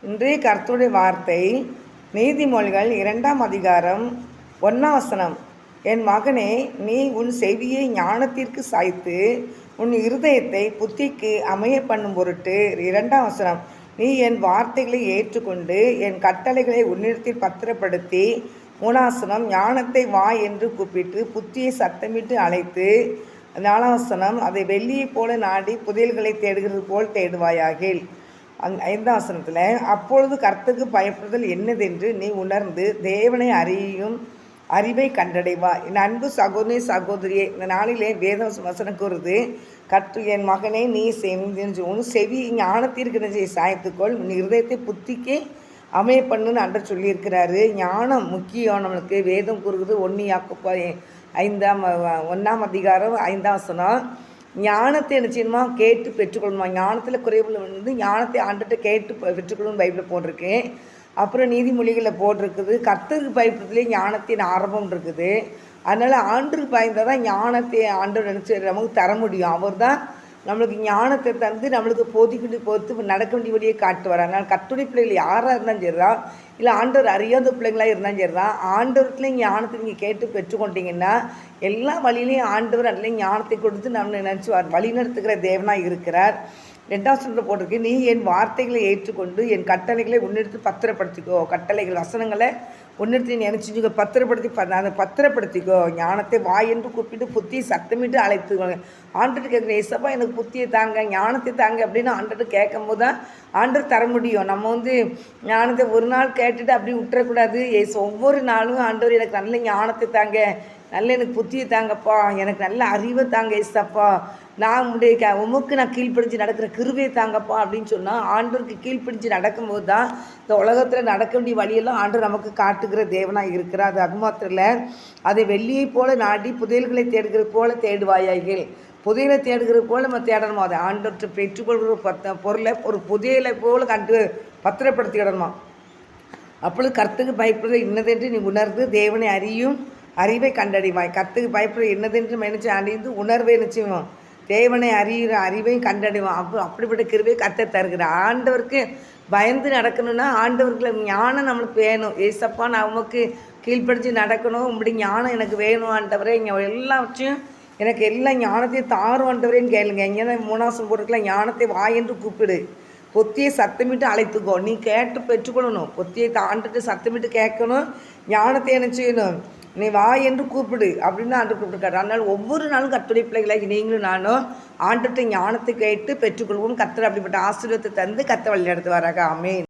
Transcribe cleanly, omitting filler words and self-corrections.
இன்றைய கர்த்தருடைய வார்த்தை நீதிமொழிகள் 2ஆம் அதிகாரம் 1ஆம் வசனம். என் மகனே, நீ உன் செவியை ஞானத்திற்கு சாய்த்து உன் இருதயத்தை புத்திக்கு அமைய பண்ணும் பொருட்டு. 2ஆம் வசனம். நீ என் வார்த்தைகளை ஏற்றுக்கொண்டு என் கட்டளைகளை உன்னிடத்தில் பத்திரப்படுத்தி. 3ஆம் வசனம். ஞானத்தை வா என்று கூப்பிட்டு புத்தியை சத்தமிட்டு அழைத்து. 4ஆம் வசனம். அதை வெள்ளியைப் போல நாடி புதையல்களை தேடுகிறது போல் தேடுவாயாகில். 5ஆம் வசனத்தில், அப்பொழுது கர்த்தருக்கு பயப்படுதல் என்னதென்று நீ உணர்ந்து தேவனை அறிவை கண்டடைவாய். என் அன்பு சகோதரி சகோதரியே, இந்த நாளிலே வேத வசனம் கூறுது, என் மகனே, நீ உன் செவி ஞானத்திற்கு சாயத்துக்கொள், உன் இருதயத்தை புத்திக்கு அமைய பண்ணுன்னு அன்று சொல்லியிருக்கிறாரு. ஞானம் முக்கியம் நம்மளுக்கு. வேதம் கூறுகிறது 1 யாக்கோபு 1ஆம் அதிகாரம் 5ஆம் வசனம். ஞானத்தை என்ன செய்யணுமா? கேட்டு பெற்றுக்கொள்ளணுமா? ஞானத்தில் குறைவுள்ள ஞானத்தை ஆண்டுகிட்ட கேட்டு பெற்றுக்கொள்ளணும் பைபிளில் போட்டிருக்கேன். அப்புறம் நீதிமொழிகளில் போட்டிருக்குது. கர்த்தருக்கு பயப்படுறதுலேயே ஞானத்தின் ஆரம்பம் இருக்குது. அதனால் ஆண்டுக்கு பயந்தால் தான் ஞானத்தை ஆண்டவர் நினச்சி நமக்கு தர முடியும். அவர் தான் நம்மளுக்கு ஞானத்தை தந்து நம்மளுக்கு பொறுத்து நடக்க வேண்டிய வழியை காட்டுவார். அதனால் கர்த்தருடைய பிள்ளைகள் யாராக இருந்தாலும் சரி தான், இல்லை ஆண்டவர் அறியாத பிள்ளைங்களாக இருந்தாலும் சரி தான், ஆண்டவர்கிட்டையும் ஞானத்தை நீங்கள் கேட்டு பெற்றுக்கொண்டீங்கன்னா எல்லா வழியிலையும் ஆண்டவர் அதுலேயும் ஞானத்தை கொடுத்து நம்ம நினச்சி வழி நடத்துகிற தேவனாக இருக்கிறார். 2ஆம் வசனத்தில் போட்டிருக்கு, நீ என் வார்த்தைகளை ஏற்றுக்கொண்டு என் கட்டளைகளை உன்னிடத்து பத்திரப்படுத்திக்கோ. கட்டளைகள் வசனங்களை உன்னிடத்து நினைச்சு அதை பத்திரப்படுத்திக்கோ. ஞானத்தை வாய் என்று கூப்பிட்டு புத்தியை சத்தமிட்டு அழைத்துக்கோங்க. ஆண்டுட்டு கேட்குறேன், ஏசப்பா எனக்கு புத்தியை தாங்க, ஞானத்தை தாங்க அப்படின்னு ஆண்டுட்டு கேட்கும் போது தான் ஆண்டர் தர முடியும். நம்ம ஞானத்தை ஒரு நாள் கேட்டுட்டு அப்படி விட்டுறக்கூடாது. ஒவ்வொரு நாளும் ஆண்டவர் எனக்கு நல்ல ஞானத்தை தாங்க, நல்ல எனக்கு புத்தியை தாங்கப்பா, எனக்கு நல்ல அறிவை தாங்க ஏசப்பா, நான் உமக்கு நான் கீழ்ப்பிடிஞ்சு நடக்கிற கிருபையை தாங்கப்பா அப்படின்னு சொன்னால், ஆண்டவருக்கு கீழ்ப்பிடிஞ்சு நடக்கும்போது தான் இந்த உலகத்தில் நடக்க வேண்டிய வழியெல்லாம் ஆண்டவர் நமக்கு காட்டுகிற தேவனாக இருக்கிறார். அது மாத்திரம் இல்லை, அதை வெள்ளியை போல நாடி புதையல்களை தேடுகிறது போல தேடுவாயாகில். புதையலை தேடுகிறது போல் நம்ம தேடணுமா? அதை ஆண்டவற்றை பெற்றுக்கொள்கிற பொருளை ஒரு புதையலை போல் பத்திரப்படுத்திக்கிடணுமா? அப்பொழுது கர்த்தருக்கு பயப்படுறது இன்னதென்று நீ உணர்ந்து தேவனை அறிவை கண்டறிவாய். கர்த்தருக்கு பயப்படுறது என்னதென்று நினைச்சு அறிந்து உணர்வை நிச்சயம் தேவனை அறிவையும் கண்டடைவான். அப்படிப்பட்ட கிருபையை கர்த்தர் தருகிறார். ஆண்டவருக்கு பயந்து நடக்கணும்னா ஆண்டவருக்கு ஞானம் நம்மளுக்கு வேணும். ஏசப்பா, நான் உமக்கு கீழ்ப்படுத்தி நடக்கணும், இப்படி ஞானம் எனக்கு வேணும் ஆண்டவரே, இங்கே எல்லாவற்றையும் எனக்கு எல்லா ஞானத்தையும் தாரும் ஆண்டவரேன்னு கேளுங்க. இங்கே 3ஆம் போட்டுக்கலாம், ஞானத்தை வா என்று கூப்பிடு, பொத்தியை சத்தமிட்டு அழைத்துக்கோ. நீ கேட்டு பெற்றுக்கொள்ளணும். பொத்தியை தாண்டிட்டு சத்தமிட்டு கேட்கணும். ஞானத்தை என்ன செய்யணும்? நீ வா என்று கூப்பிடு அப்படின்னு ஆண்டு கூப்பிட்டுருக்காரு. அதனால் ஒவ்வொரு நாளும் கர்த்தருடைய பிள்ளைகளாகி நீங்களும் நானும் ஆண்டுகிட்ட ஞானத்தை கேட்டு பெற்றுக்கொள்வோம். கர்த்தர் அப்படிப்பட்ட ஆசீர்வாதத்தை தந்து கர்த்தர் வழி நடத்துவாராக. ஆமென்.